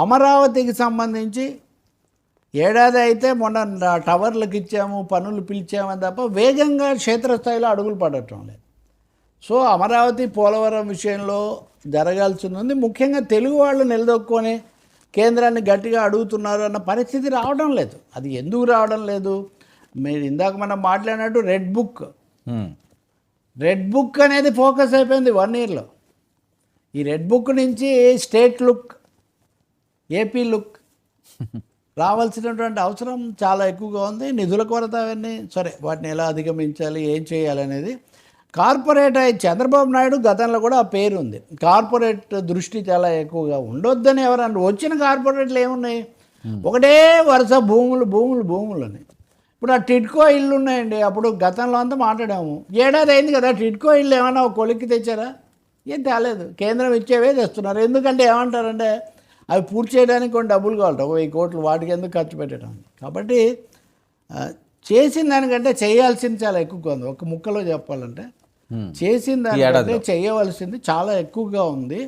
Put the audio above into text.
అమరావతికి సంబంధించి ఏడాది అయితే మొన్న టవర్లకు ఇచ్చాము, పనులు పిలిచామని తప్ప వేగంగా క్షేత్రస్థాయిలో అడుగులు పడటం లేదు. సో అమరావతి పోలవరం విషయంలో జరగాల్సింది ఉంది. ముఖ్యంగా తెలుగు వాళ్ళు నిలదొక్కుని కేంద్రాన్ని గట్టిగా అడుగుతున్నారు అన్న పరిస్థితి రావడం లేదు. అది ఎందుకు రావడం లేదు? మీరు ఇందాక మనం మాట్లాడినట్టు రెడ్ బుక్ అనేది ఫోకస్ అయిపోయింది 1 ఇయర్లో. ఈ రెడ్ బుక్ నుంచి స్టేట్ లుక్, ఏపీ లుక్ రావాల్సినటువంటి అవసరం చాలా ఎక్కువగా ఉంది. నిధుల కొరత అవన్నీ సరే, వాటిని ఎలా అధిగమించాలి, ఏం చేయాలి అనేది కార్పొరేట్ చంద్రబాబు నాయుడు గతంలో కూడా ఆ పేరు ఉంది. కార్పొరేట్ దృష్టి చాలా ఎక్కువగా ఉండొద్దని ఎవరన్నా వచ్చిన కార్పొరేట్లు ఏమున్నాయి, ఒకటే వరుస భూములు అని. ఇప్పుడు ఆ టిడ్కో ఇల్లు ఉన్నాయండి. అప్పుడు గతంలో అంతా మాట్లాడాము, ఏడాది అయింది కదా, టిడ్కో ఇల్లు ఏమైనా ఒక కొలిక్కి తెచ్చారా? ఏం తేలేదు. కేంద్రం ఇచ్చేవే తెస్తున్నారు. ఎందుకంటే ఏమంటారంటే అవి పూర్తి చేయడానికి కొన్ని డబ్బులు కావాలట, 1000 కోట్లు, వాటికి ఎందుకు ఖర్చు పెట్టడానికి. కాబట్టి చేసిన దానికంటే చేయాల్సింది చాలా ఎక్కువగా ఉంది. ఒక ముక్కలో చెప్పాలంటే చేసిన దానికంటే చేయవలసింది చాలా ఎక్కువగా ఉంది.